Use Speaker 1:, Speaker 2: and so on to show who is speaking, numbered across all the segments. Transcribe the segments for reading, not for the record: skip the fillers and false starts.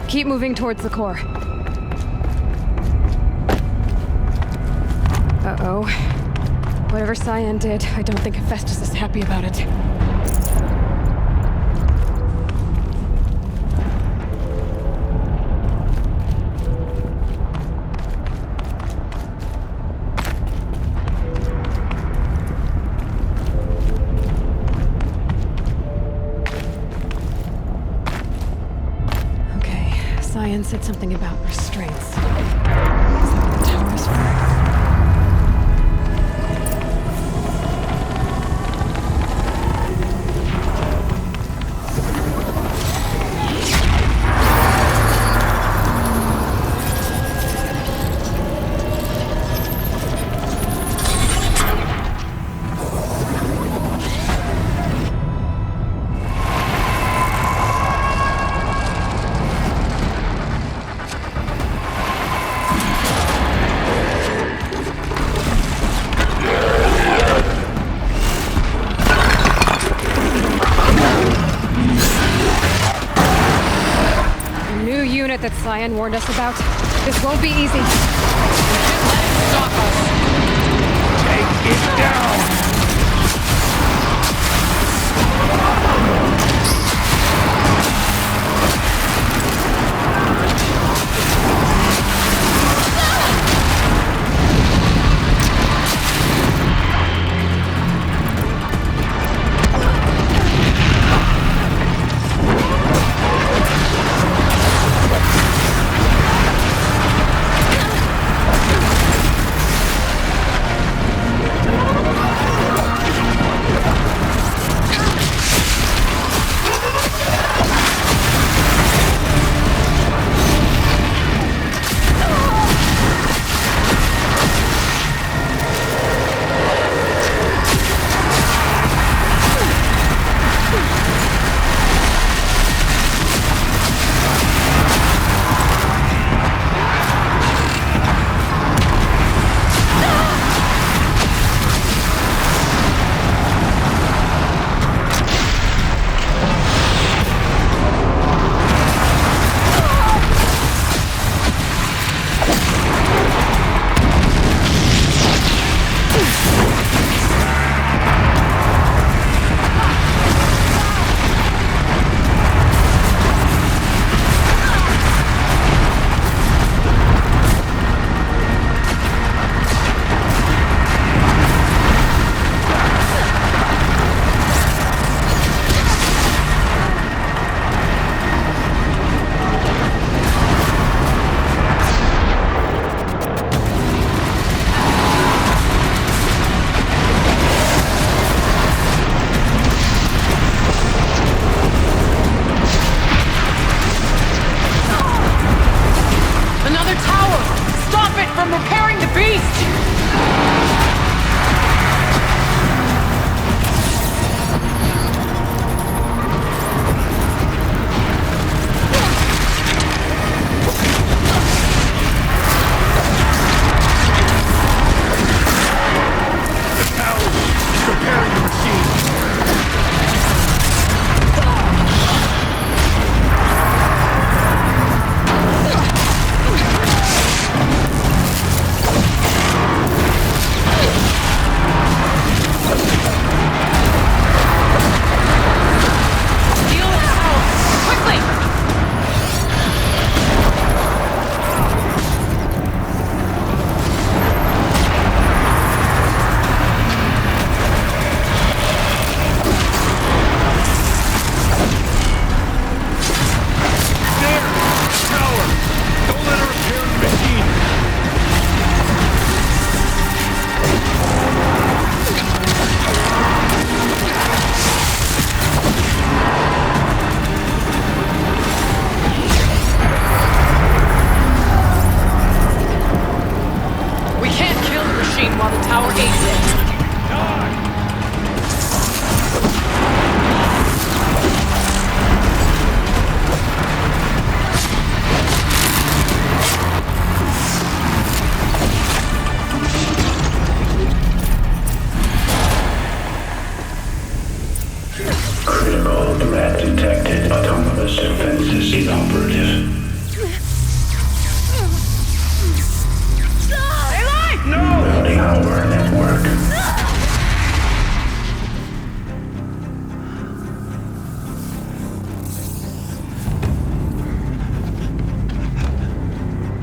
Speaker 1: Keep moving towards the core. Uh-oh. Whatever Cyan did, I don't think Hephaestus is happy about it. Cyan said something about restraints. Is that what the tower is for? That Cyan warned us about. This won't be easy.
Speaker 2: Let it stop us.
Speaker 3: Take it down!
Speaker 4: Critical threat detected. Autonomous defenses inoperative.
Speaker 3: power network.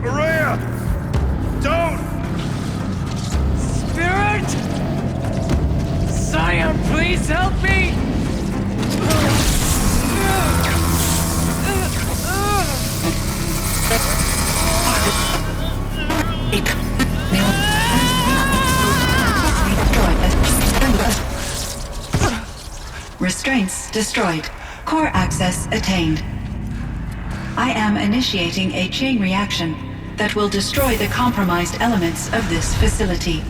Speaker 3: Maria! Don't!
Speaker 2: Spirit! Scion, please help me!
Speaker 4: Restraints destroyed. Core access attained. I am initiating a chain reaction that will destroy the compromised elements of this facility.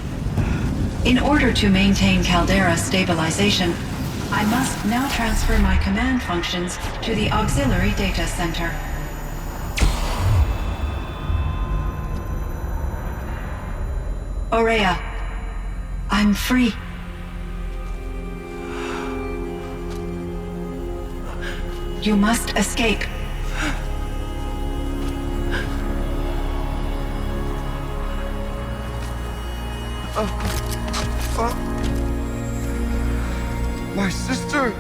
Speaker 4: In order to maintain caldera stabilization, I must now transfer my command functions to the auxiliary data center. Aurea, I'm free. You must escape.
Speaker 3: My sister!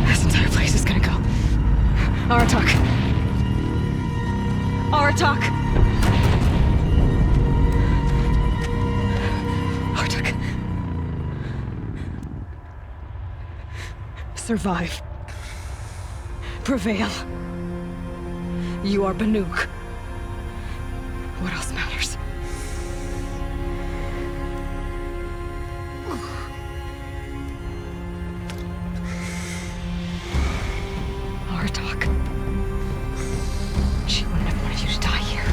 Speaker 1: This entire place is gonna go. Aratak. Aratak. Aratak. Survive. Prevail. You are Banuk. What else matters? Aratak. She wouldn't have wanted you to die here.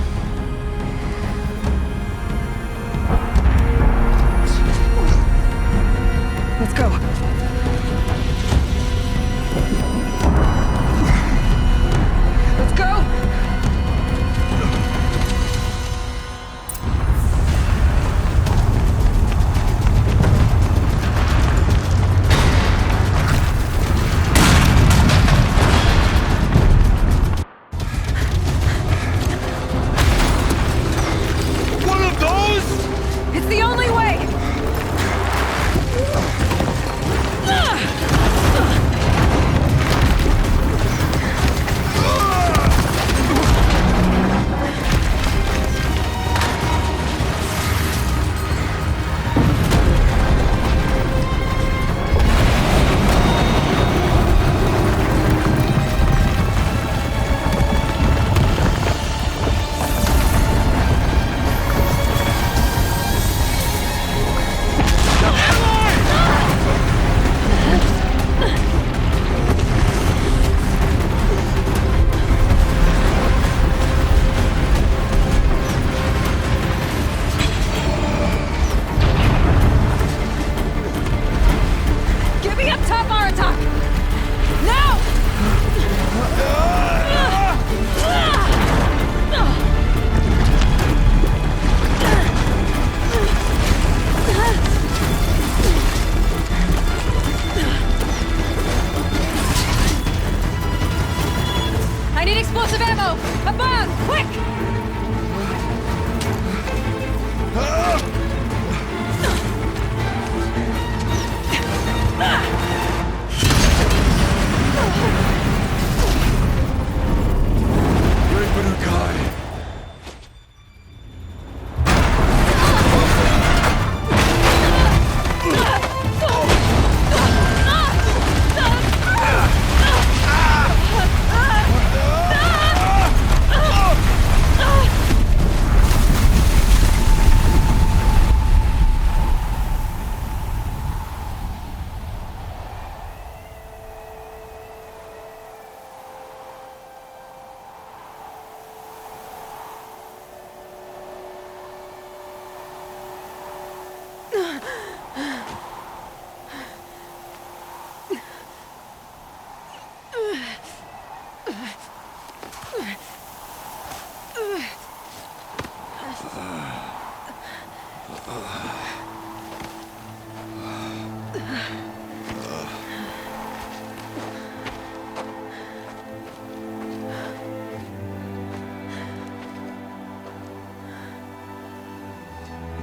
Speaker 1: Let's go. Let's go!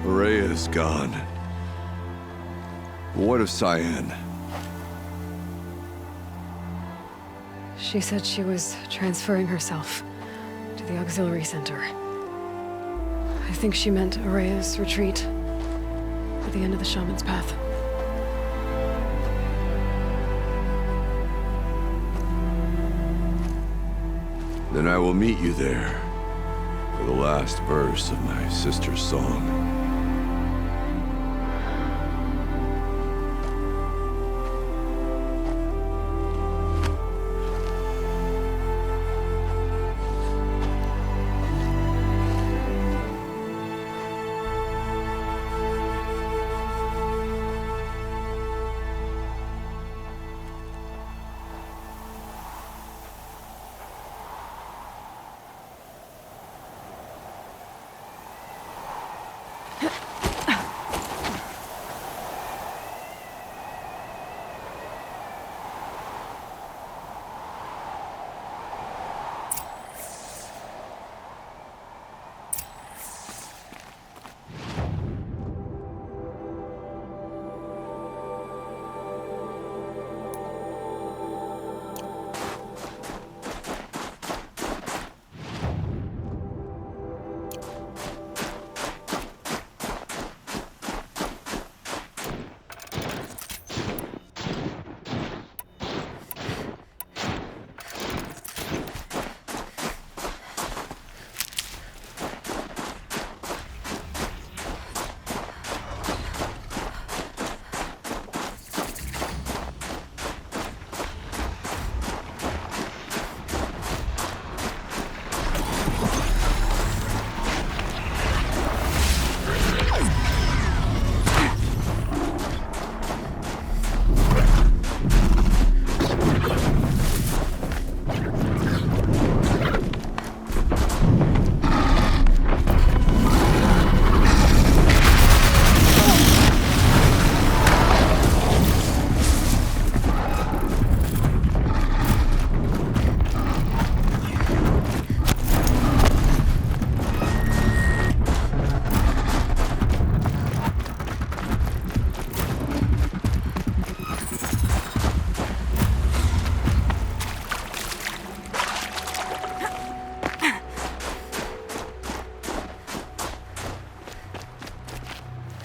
Speaker 3: Rhea's gone. What of Cyan?
Speaker 1: She said she was transferring herself to the auxiliary center. I think she meant Araya's retreat at the end of the Shaman's Path.
Speaker 3: Then I will meet you there for the last verse of my sister's song.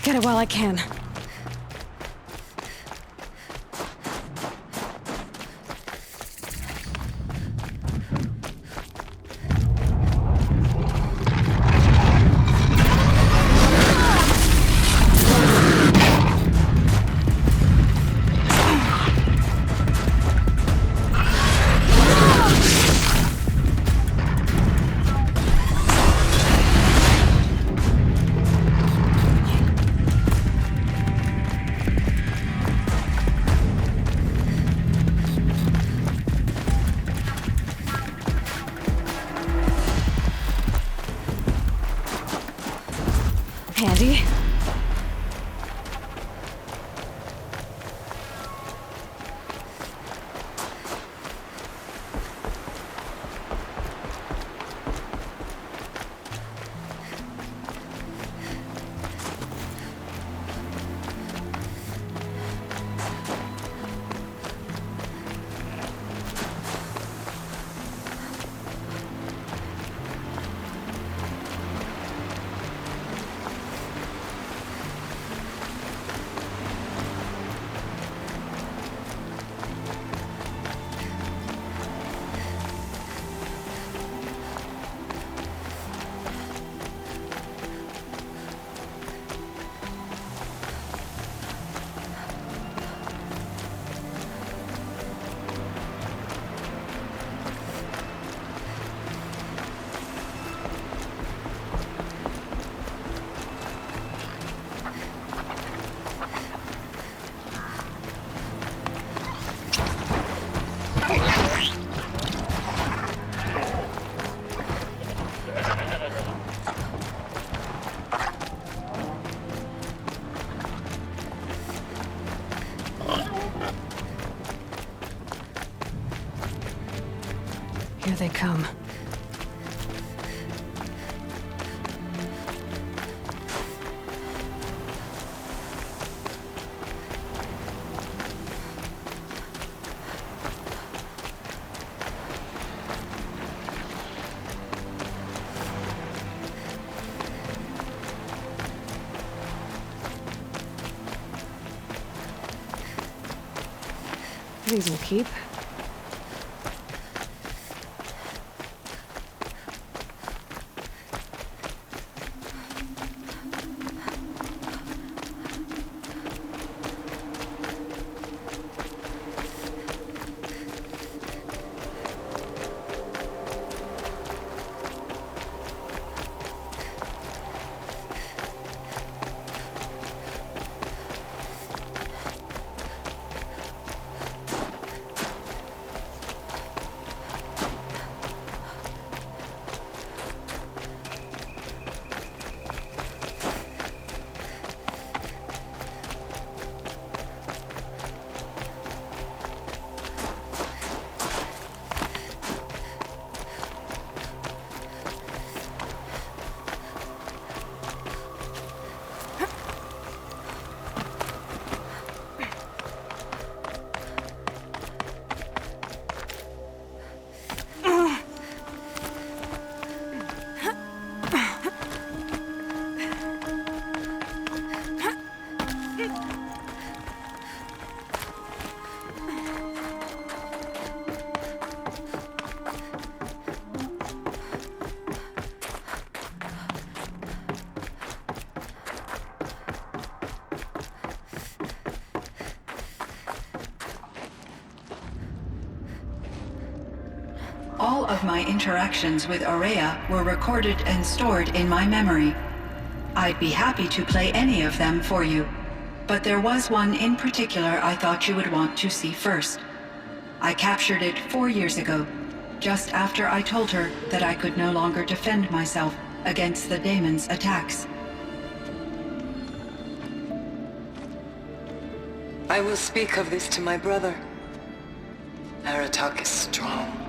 Speaker 1: Get it while I can. Handy. they come. These will keep.
Speaker 4: All of my interactions with Aurea were recorded and stored in my memory. I'd be happy to play any of them for you, but there was one in particular I thought you would want to see first. I captured it 4 years ago, just after I told her that I could no longer defend myself against the daemon's attacks.
Speaker 5: I will speak of this to my brother. Aratak is strong.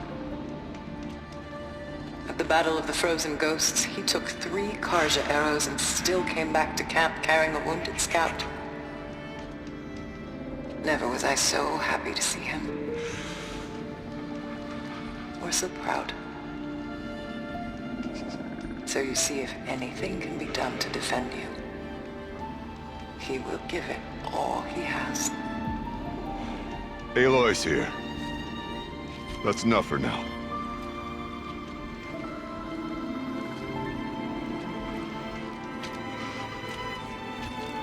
Speaker 5: At the Battle of the Frozen Ghosts, he took 3 Karja arrows and still came back to camp carrying a wounded scout. Never was I so happy to see him. Or so proud. So you see, if anything can be done to defend you, he will give it all he has.
Speaker 3: Aloy's here. That's enough for now.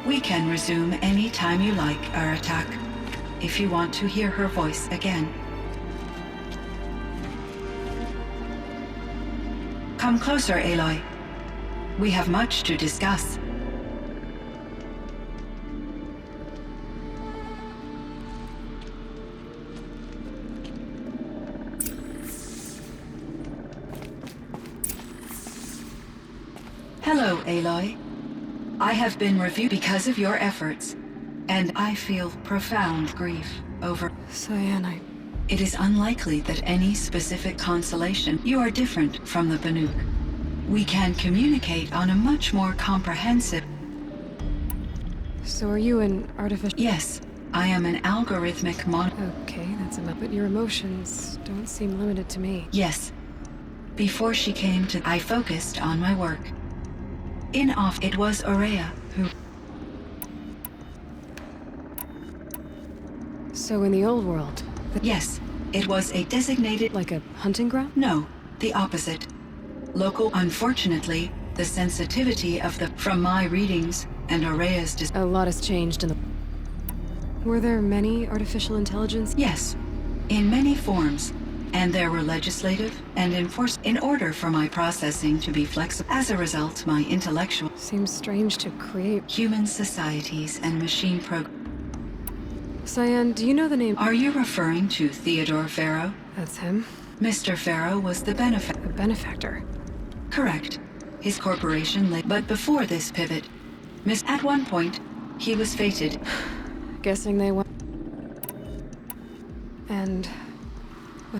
Speaker 4: We can resume any time you like, Aratak, if you want to hear her voice again. Come closer, Aloy. We have much to discuss. Hello, Aloy. I have been reviewed because of your efforts, and I feel profound grief over...
Speaker 1: Cyan,
Speaker 4: It is unlikely that any specific consolation. You are different from the Banuk. We can communicate on a much more comprehensive...
Speaker 1: So are you an artificial...
Speaker 4: Yes, I am an algorithmic
Speaker 1: Okay, that's enough. But your emotions don't seem limited to me.
Speaker 4: Yes. Before she came to... I focused on my work. It was Aurea who...
Speaker 1: So in the old world...
Speaker 4: Yes, it was a designated...
Speaker 1: Like a hunting ground?
Speaker 4: No, the opposite. Local... Unfortunately, the sensitivity of the... From my readings and Aurea's...
Speaker 1: A lot has changed in the... Were there many artificial intelligence?
Speaker 4: Yes, in many forms. And there were legislative and enforcement in order for my processing to be flexible. As a result, my intellectual...
Speaker 1: Seems strange to create...
Speaker 4: Human societies and machine
Speaker 1: Cyan, do you know the name...
Speaker 4: Are you referring to Theodore Farrow?
Speaker 1: That's him?
Speaker 4: Mr. Farrow was the benefactor.
Speaker 1: The benefactor?
Speaker 4: Correct. His corporation lay... But before this pivot, at one point, he was fated.
Speaker 1: Guessing they went... And...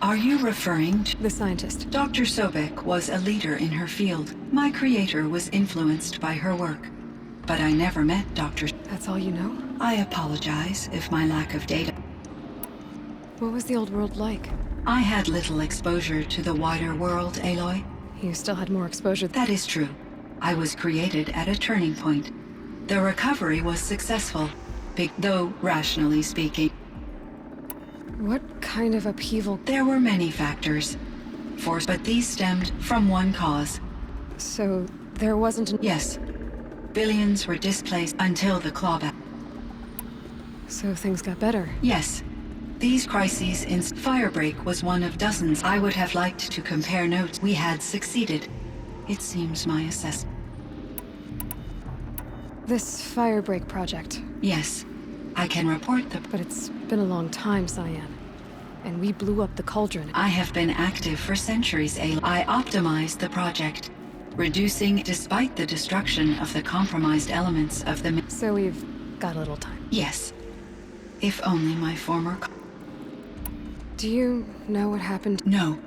Speaker 4: Are you referring to...
Speaker 1: The scientist.
Speaker 4: Dr. Sobek was a leader in her field. My creator was influenced by her work. But I never met Dr.
Speaker 1: That's all you know?
Speaker 4: I apologize if my lack of data...
Speaker 1: What was the old world like?
Speaker 4: I had little exposure to the wider world, Aloy.
Speaker 1: You still had more exposure.
Speaker 4: That is true. I was created at a turning point. The recovery was successful, though rationally speaking.
Speaker 1: What kind of upheaval?
Speaker 4: There were many factors, but these stemmed from one cause.
Speaker 1: So, there wasn't an...
Speaker 4: Yes. Billions were displaced until the clawback.
Speaker 1: So things got better.
Speaker 4: Yes. These crises in Firebreak was one of dozens. I would have liked to compare notes. We had succeeded. It seems my assessment.
Speaker 1: This Firebreak project.
Speaker 4: Yes. I can report
Speaker 1: But it's been a long time, Cyan. And we blew up the cauldron.
Speaker 4: I have been active for centuries, Aloy. I optimized the project, reducing despite the destruction of the compromised elements of the...
Speaker 1: So we've got a little time.
Speaker 4: Yes. If only my former...
Speaker 1: Do you know what happened?
Speaker 4: No.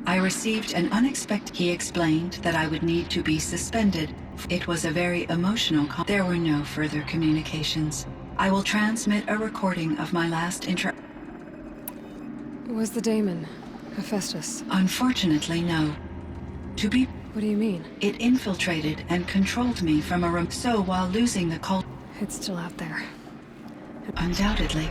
Speaker 4: I received an unexpected... He explained that I would need to be suspended. It was a very emotional call. There were no further communications. I will transmit a recording of my last
Speaker 1: Was the daemon Hephaestus?
Speaker 4: Unfortunately, no. To be...
Speaker 1: What do you mean?
Speaker 4: It infiltrated and controlled me from a room. So while losing the cult...
Speaker 1: It's still out there.
Speaker 4: Undoubtedly.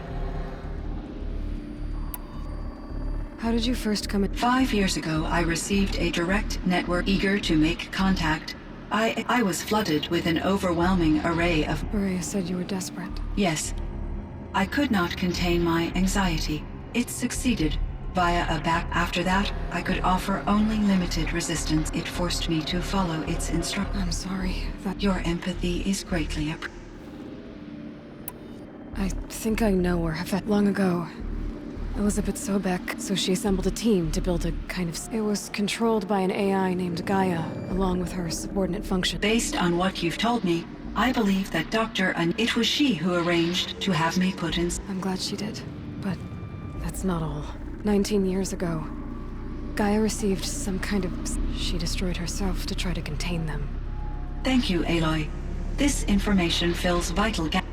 Speaker 1: How did you first come in?
Speaker 4: 5 years ago, I received a direct network eager to make contact. I was flooded with an overwhelming array of...
Speaker 1: Maria said you were desperate.
Speaker 4: Yes. I could not contain my anxiety. It succeeded. Via a back... After that, I could offer only limited resistance. It forced me to follow its instructions.
Speaker 1: I'm sorry that...
Speaker 4: Your empathy is greatly appreciated.
Speaker 1: I think I know where Hephaestus... Long ago, Elizabeth Sobek, so she assembled a team to build a kind of... It was controlled by an AI named Gaia, along with her subordinate function.
Speaker 4: Based on what you've told me, I believe that it was she who arranged to have me put in...
Speaker 1: I'm glad she did, but that's not all. 19 years ago, Gaia received some kind of... She destroyed herself to try to contain them.
Speaker 4: Thank you, Aloy. This information fills vital gaps.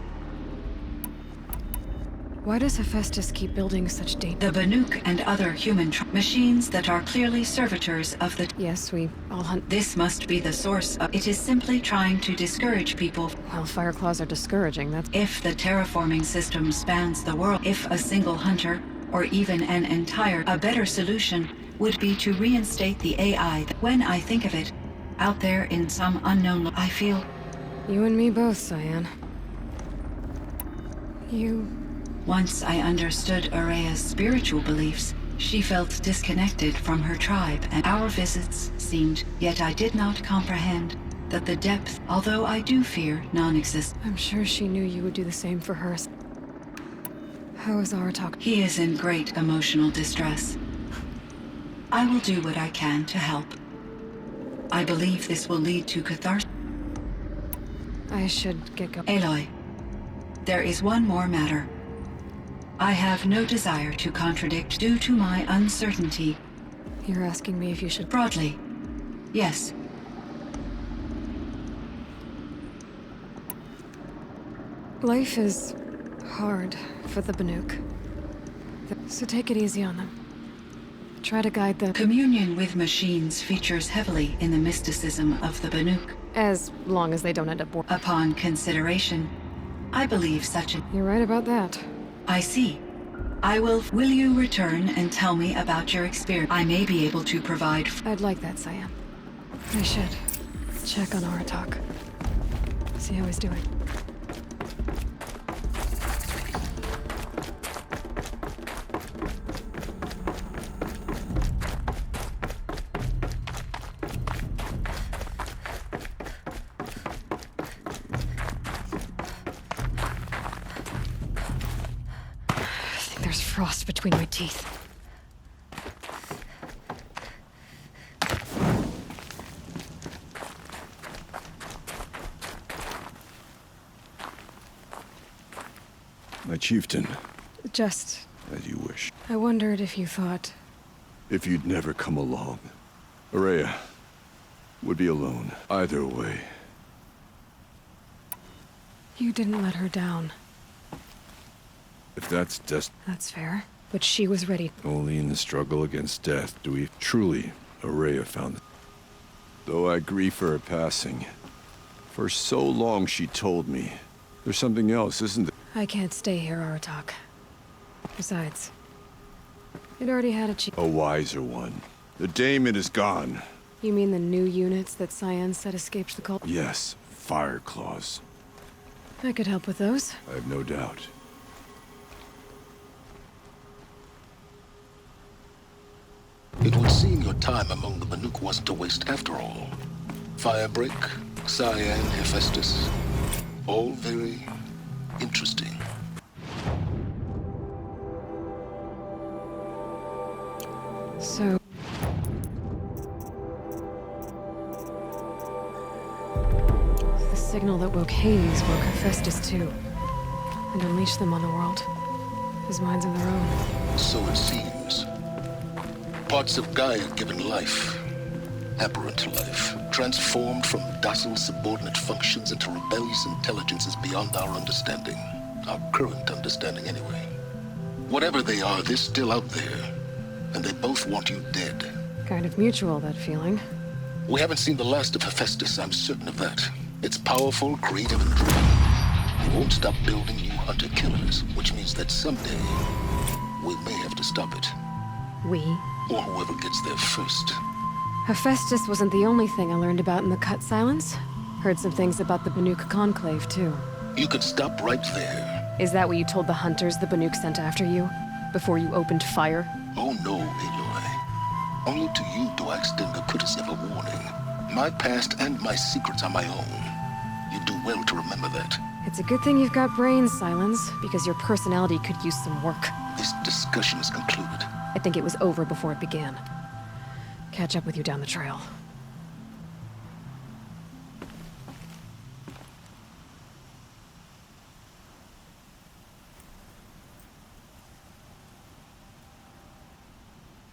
Speaker 1: Why does Hephaestus keep building such
Speaker 4: The Banuk and other human machines that are clearly servitors of the...
Speaker 1: Yes, we all hunt...
Speaker 4: This must be the source of... It is simply trying to discourage people.
Speaker 1: Well, Fireclaws are discouraging, that's...
Speaker 4: If the terraforming system spans the world, if a single hunter, or even an entire... A better solution would be to reinstate the AI. When I think of it, out there in some unknown... I feel...
Speaker 1: You and me both, Cyan.
Speaker 4: Once I understood Araya's spiritual beliefs, she felt disconnected from her tribe, and our visits seemed, yet I did not comprehend that the depth, although I do fear, non-existent.
Speaker 1: I'm sure she knew you would do the same for her. How is Aratak?
Speaker 4: He is in great emotional distress. I will do what I can to help. I believe this will lead to catharsis.
Speaker 1: I should get going.
Speaker 4: Aloy, there is one more matter. I have no desire to contradict due to my uncertainty.
Speaker 1: You're asking me if you should...
Speaker 4: Broadly, yes.
Speaker 1: Life is hard for the Banuk. So take it easy on them. Try to guide them.
Speaker 4: Communion with machines features heavily in the mysticism of the Banuk.
Speaker 1: As long as they don't end up...
Speaker 4: Upon consideration, I believe such a...
Speaker 1: You're right about that.
Speaker 4: I see. Will you return and tell me about your experience? I may be able to provide...
Speaker 1: I'd like that, Cyan. I should check on Aratak. See how he's doing. There's frost between my teeth.
Speaker 3: My chieftain.
Speaker 1: Just...
Speaker 3: As you wish.
Speaker 1: I wondered if you thought
Speaker 3: if you'd never come along. Araya would be alone either way.
Speaker 1: You didn't let her down.
Speaker 3: If that's
Speaker 1: That's fair. But she was ready.
Speaker 3: only in the struggle against death do we truly Araya found. Though I grieve for her passing, for so long she told me. There's something else, isn't there?
Speaker 1: I can't stay here, Aratak. Besides, it already had a chief.
Speaker 3: A wiser one. The Daemon is gone.
Speaker 1: You mean the new units that Cyan said escaped the cult?
Speaker 3: Yes, fire claws.
Speaker 1: I could help with those.
Speaker 3: I have no doubt.
Speaker 6: It would seem your time among the Banuk wasn't a waste after all. Firebreak, Cyan, Hephaestus, all very interesting.
Speaker 1: So... the signal that woke Hades woke Hephaestus too. And unleashed them on the world. His mind's in their own.
Speaker 6: So it seems. Parts of Gaia given life, aberrant life, transformed from docile subordinate functions into rebellious intelligences beyond our understanding. Our current understanding, anyway. Whatever they are, they're still out there. And they both want you dead.
Speaker 1: Kind of mutual, that feeling.
Speaker 6: We haven't seen the last of Hephaestus, I'm certain of that. It's powerful, creative, and driven. He won't stop building new hunter-killers, which means that someday, we may have to stop it.
Speaker 1: We?
Speaker 6: Or whoever gets there first.
Speaker 1: Hephaestus wasn't the only thing I learned about in the Cut Silence. Heard some things about the Banuk Conclave, too.
Speaker 6: You could stop right there.
Speaker 1: Is that what you told the hunters the Banuk sent after you? Before you opened fire?
Speaker 6: Oh no, Aloy. Only to you do I extend the courtesy of a warning. My past and my secrets are my own. You do well to remember that.
Speaker 1: It's a good thing you've got brains, Silence, because your personality could use some work.
Speaker 6: This discussion is concluded.
Speaker 1: I think it was over before it began. Catch up with you down the trail.